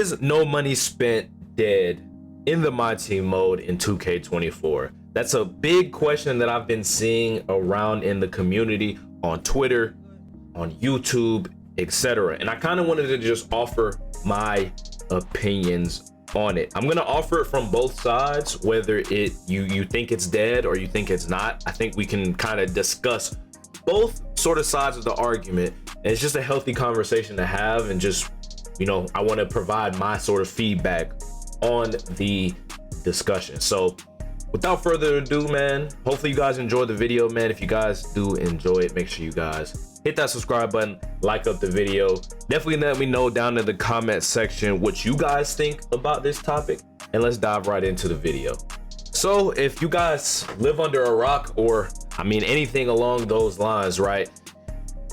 Is no money spent dead in the MyTeam mode in 2k24? That's a big question that I've been seeing around in the community on Twitter, on YouTube, etc. And I kind of wanted to just offer my opinions on it. I'm going to offer it from both sides, whether you think it's dead or you think it's not. I think we can kind of discuss both sort of sides of the argument. And it's just a healthy conversation to have, and just, I want to provide my sort of feedback on the discussion. So without further ado, man, hopefully you guys enjoy the video, man. If you guys do enjoy it, make sure you guys hit that subscribe button, like up the video. Definitely let me know down in the comment section what you guys think about this topic, and let's dive right into the video. So if you guys live under a rock, or anything along those lines, right?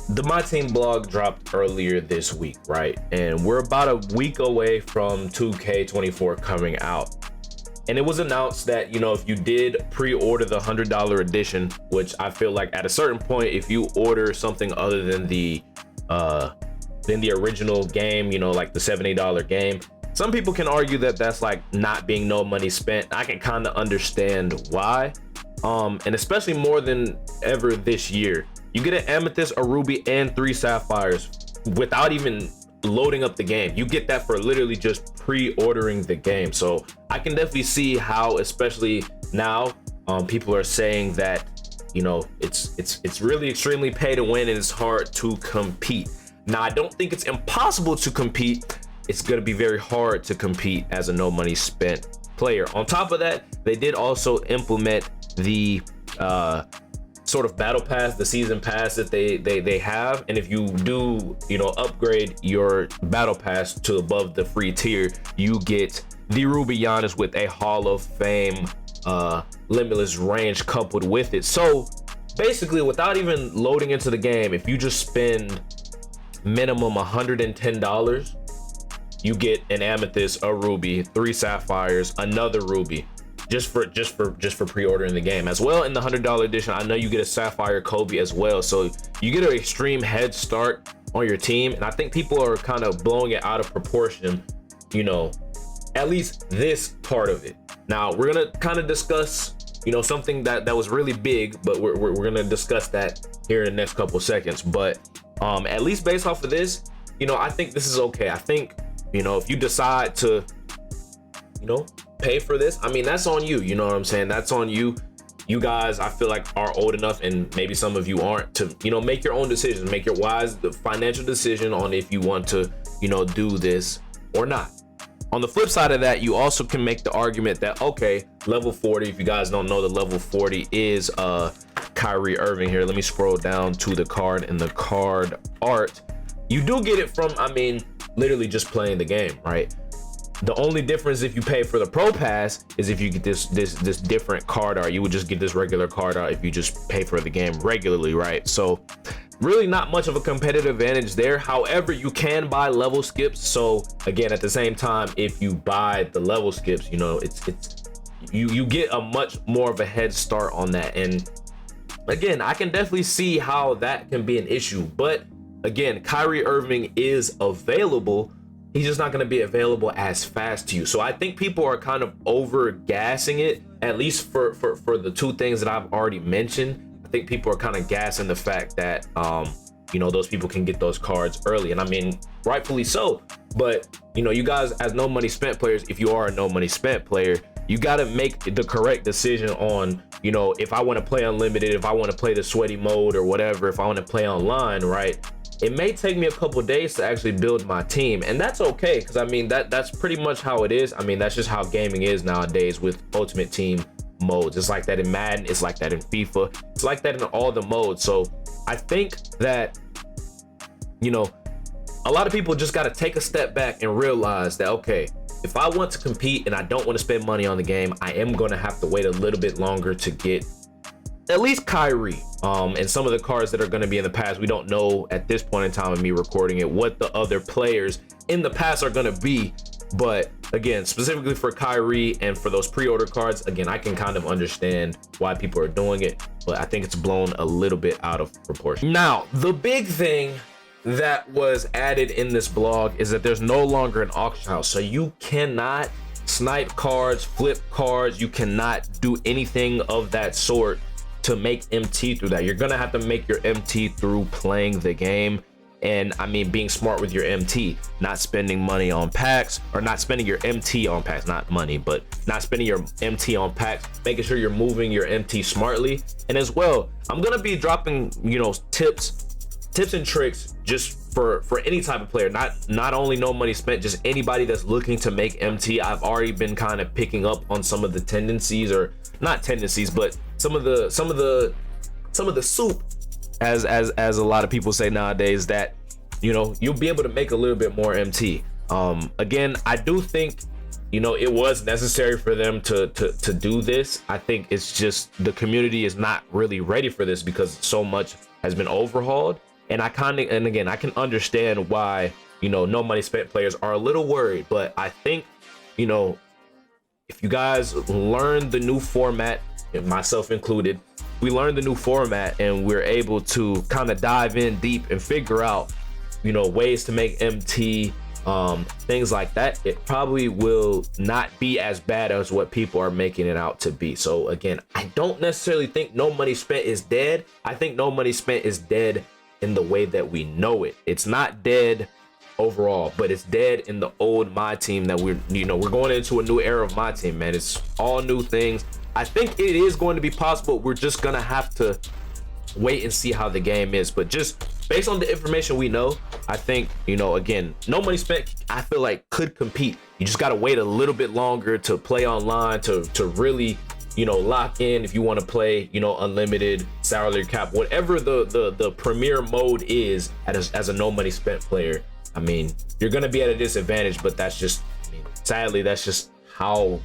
The MyTeam blog dropped earlier this week, right? And we're about a week away from 2k24 coming out. And it was announced that, if you did pre-order the $100 edition, which I feel like at a certain point, if you order something other than the original game, like the $70 game, some people can argue that that's like not being no money spent. I can kind of understand why. And especially more than ever this year, you get an amethyst, a ruby, and 3 sapphires without even loading up the game. You get that for literally just pre-ordering the game. So I can definitely see how, especially now, people are saying that it's really extremely pay to win and it's hard to compete. Now, I don't think it's impossible to compete. It's going to be very hard to compete as a no money spent player. On top of that, they did also implement the sort of battle pass, the season pass that they have. And if you do upgrade your battle pass to above the free tier, you get the Ruby Giannis with a Hall of Fame limitless range coupled with it. So basically, without even loading into the game, if you just spend minimum $110, you get an amethyst, a ruby, 3 sapphires, another ruby, just for pre-ordering the game. As well, in the $100 edition, I know you get a sapphire Kobe as well, so you get an extreme head start on your team. And I think people are kind of blowing it out of proportion, at least this part of it. Now we're gonna kind of discuss something that was really big, but we're gonna discuss that here in the next couple seconds. But at least based off of this, I think this is okay. I think if you decide to pay for this, that's on you. You know what I'm saying? That's on you. You guys, I feel like, are old enough, and maybe some of you aren't, to make your own decisions, make your wise financial decision on if you want to do this or not. On the flip side of that, you also can make the argument that, okay, level 40, if you guys don't know, the level 40 is Kyrie Irving. Here, let me scroll down to the card and the card art. You do get it from, literally just playing the game, right? The only difference if you pay for the pro pass is if you get this different card art. You would just get this regular card art if you just pay for the game regularly, right? So really not much of a competitive advantage there. However, you can buy level skips. So again, at the same time, if you buy the level skips, you get a much more of a head start on that. And again, I can definitely see how that can be an issue. But again, Kyrie Irving is available. He's just not going to be available as fast to you. So I think people are kind of over gassing it, at least for the 2 things that I've already mentioned. I think people are kind of gassing the fact that those people can get those cards early, and rightfully so. But you guys, as no money spent players, if you are a no money spent player, you got to make the correct decision on if I want to play unlimited, if I want to play the sweaty mode or whatever, if I want to play online, right? It may take me a couple days to actually build my team, and that's okay, because that's pretty much how it is. That's just how gaming is nowadays with Ultimate Team modes. It's like that in Madden, it's like that in FIFA, it's like that in all the modes. So I think that a lot of people just got to take a step back and realize that, okay, if I want to compete and I don't want to spend money on the game, I am going to have to wait a little bit longer to get at least Kyrie and some of the cards that are going to be in the past. We don't know at this point in time of me recording it what the other players in the past are going to be, but again, specifically for Kyrie and for those pre-order cards, again, I can kind of understand why people are doing it, but I think it's blown a little bit out of proportion. Now, the big thing that was added in this blog is that there's no longer an auction house, so you cannot snipe cards, flip cards, you cannot do anything of that sort to make MT through that. You're gonna have to make your MT through playing the game, and I mean being smart with your MT, not spending money on packs, or not spending your MT on packs, not money, but not spending your MT on packs, making sure you're moving your MT smartly. And as well, I'm gonna be dropping, you know, tips and tricks just for any type of player, not only no money spent, just anybody that's looking to make MT. I've already been kind of picking up on some of the tendencies, or not tendencies, but some of the soup, as a lot of people say nowadays, that, you know, you'll be able to make a little bit more MT. Again, I do think, you know, it was necessary for them to do this. I think it's just the community is not really ready for this because so much has been overhauled. And again, I can understand why, you know, no money spent players are a little worried, but I think, you know, if you guys learn the new format, and myself included, we learned the new format and we're able to kind of dive in deep and figure out, you know, ways to make MT, things like that, it probably will not be as bad as what people are making it out to be. So again, I don't necessarily think no money spent is dead. I think no money spent is dead in the way that we know it. It's not dead overall, but it's dead in the old MyTeam that we're going into a new era of MyTeam, man. It's all new things. I think it is going to be possible. We're just gonna have to wait and see how the game is, but just based on the information we know, I think, you know, again, no money spent, I feel like could compete. You just got to wait a little bit longer to play online, to really, you know, lock in if you want to play, you know, unlimited, salary cap, whatever the premier mode is as a no money spent player. I mean, you're gonna be at a disadvantage, but that's just, I mean, sadly, that's just how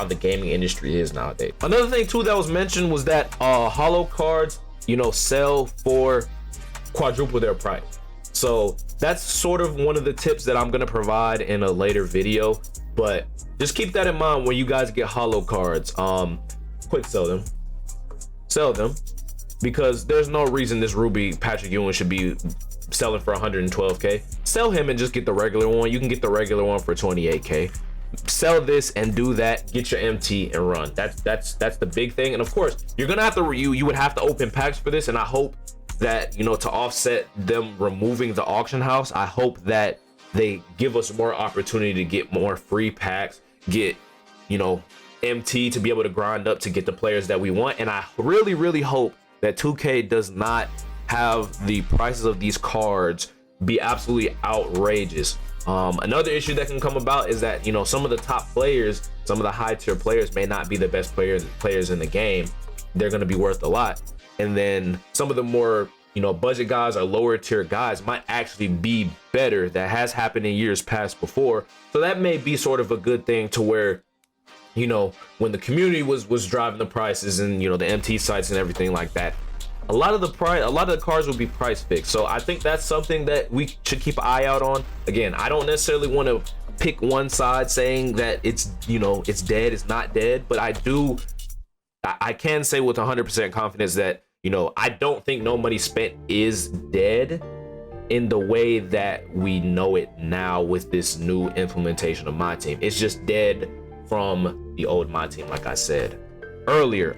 the gaming industry is nowadays. Another thing too that was mentioned was that holo cards, you know, sell for quadruple their price. So that's sort of one of the tips that I'm gonna provide in a later video, but just keep that in mind when you guys get holo cards. Quick sell them, because there's no reason this Ruby Patrick Ewing should be selling for 112k. Sell him and just get the regular one. You can get the regular one for 28k. Sell this and do that, get your MT and run. That's the big thing. And of course, you're gonna have to you would have to open packs for this, and I hope that, you know, to offset them removing the auction house, I hope that they give us more opportunity to get more free packs, get, you know, MT to be able to grind up to get the players that we want. And I really hope that 2K does not have the prices of these cards be absolutely outrageous. Another issue that can come about is that, you know, some of the top players, some of the high tier players may not be the best players in the game. They're going to be worth a lot. And then some of the more, you know, budget guys or lower tier guys might actually be better. That has happened in years past before. So that may be sort of a good thing, to where, you know, when the community was driving the prices and, you know, the MT sites and everything like that, a lot of the cards will be price fixed. So I think that's something that we should keep an eye out on. Again, I don't necessarily want to pick one side saying that it's, you know, it's dead, it's not dead, but I can say with 100% confidence that, you know, I don't think no money spent is dead in the way that we know it now with this new implementation of MyTeam. It's just dead from the old MyTeam, like I said earlier.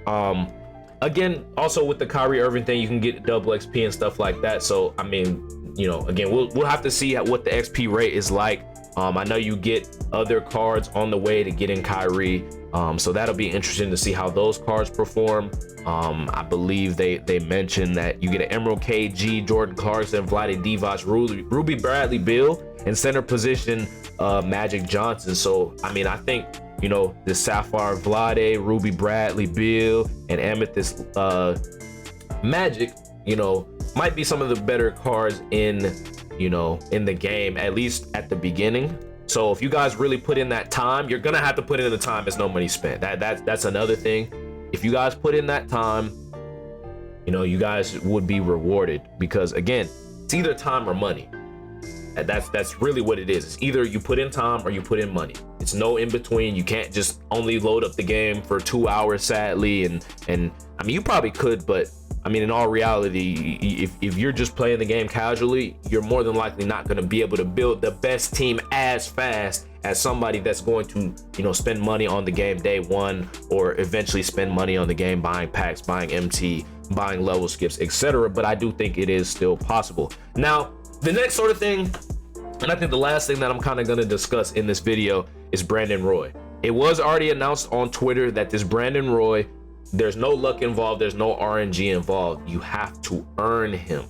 Again, also with the Kyrie Irving thing, you can get double XP and stuff like that. So I mean, you know, again, we'll have to see what the XP rate is like. I know you get other cards on the way to getting Kyrie, so that'll be interesting to see how those cards perform. I believe they mentioned that you get an Emerald KG, Jordan Clarkson, Vlade Divac, Ruby Bradley Beal, and center position Magic Johnson. So I mean, I think, you know, the Sapphire Vlade, Ruby Bradley Beal, and Amethyst Magic, you know, might be some of the better cards in, you know, in the game, at least at the beginning. So if you guys really put in that time, you're gonna have to put in the time as no money spent. That's another thing. If you guys put in that time, you know, you guys would be rewarded, because again, it's either time or money. And that's really what it is. It's either you put in time or you put in money. It's no in between. You can't just only load up the game for 2 hours, sadly. And I mean, you probably could, but I mean, in all reality, if you're just playing the game casually, you're more than likely not going to be able to build the best team as fast as somebody that's going to, you know, spend money on the game day one, or eventually spend money on the game buying packs, buying MT, buying level skips, etc. But I do think it is still possible. Now, the next sort of thing, and I think the last thing that I'm kind of going to discuss in this video, is Brandon Roy. It was already announced on Twitter that this Brandon Roy, there's no luck involved, there's no RNG involved. You have to earn him.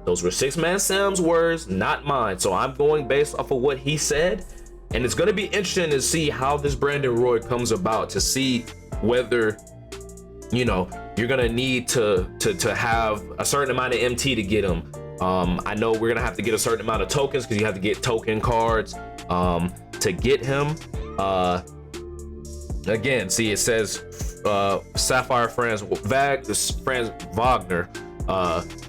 Those were Six Man Sam's words, not mine. So I'm going based off of what he said. And it's going to be interesting to see how this Brandon Roy comes about, to see whether, you know, you're going to need to have a certain amount of MT to get him. I know we're going to have to get a certain amount of tokens, because you have to get token cards to get him. Again, see, it says Sapphire Franz Wagner,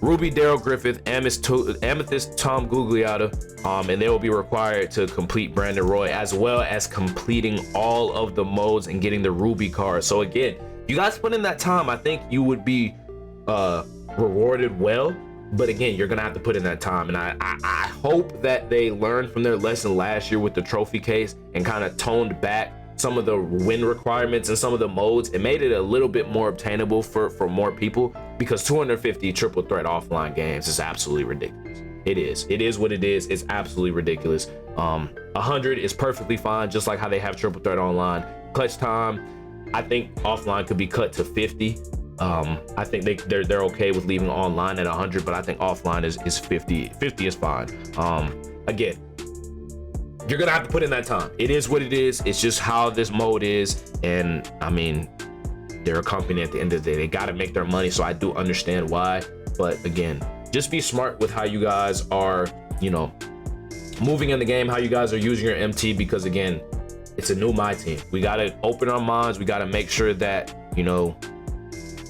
Ruby Daryl Griffith, Amethyst Tom Gugliotta, and they will be required to complete Brandon Roy, as well as completing all of the modes and getting the Ruby card. So again, you guys put in that time, I think you would be rewarded well. But again, you're gonna have to put in that time, and I hope that they learned from their lesson last year with the trophy case and kind of toned back some of the win requirements and some of the modes. It made it a little bit more obtainable for more people, because 250 triple threat offline games is absolutely ridiculous. It is what it is. It's absolutely ridiculous. 100 is perfectly fine, just like how they have triple threat online. Clutch time, I think offline could be cut to 50. I think they're okay with leaving online at 100, but I think offline is 50. 50 is fine. Again, you're gonna have to put in that time. It is what it is. It's just how this mode is. And I mean, they're a company at the end of the day. They gotta make their money, so I do understand why. But again, just be smart with how you guys are, you know, moving in the game, how you guys are using your MT, because again, it's a new MyTeam. We gotta open our minds. We gotta make sure that, you know,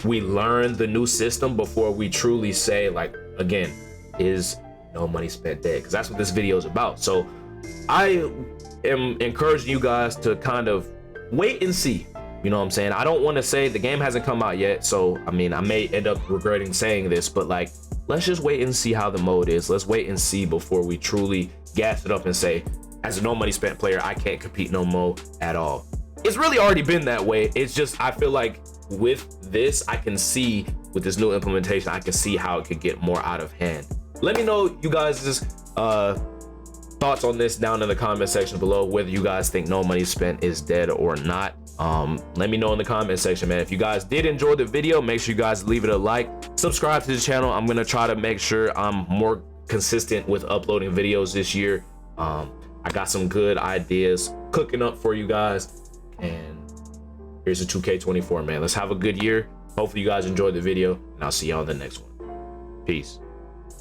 we learn the new system before we truly say, like, again, is no money spent dead? Because that's what this video is about. So I am encouraging you guys to kind of wait and see. You know what I'm saying? I don't want to say, the game hasn't come out yet, so I mean, I may end up regretting saying this, but like, let's just wait and see how the mode is. Let's wait and see before we truly gas it up and say, as a no money spent player, I can't compete no more at all. It's really already been that way. It's just, I feel like with this, I can see, with this new implementation, I can see how it could get more out of hand. Let me know you guys' thoughts on this down in the comment section below, whether you guys think no money spent is dead or not. Let me know in the comment section, man. If you guys did enjoy the video, make sure you guys leave it a like, subscribe to the channel. I'm gonna try to make sure I'm more consistent with uploading videos this year. I got some good ideas cooking up for you guys, and here's a 2K24, man. Let's have a good year. Hopefully you guys enjoyed the video, and I'll see you on the next one. Peace.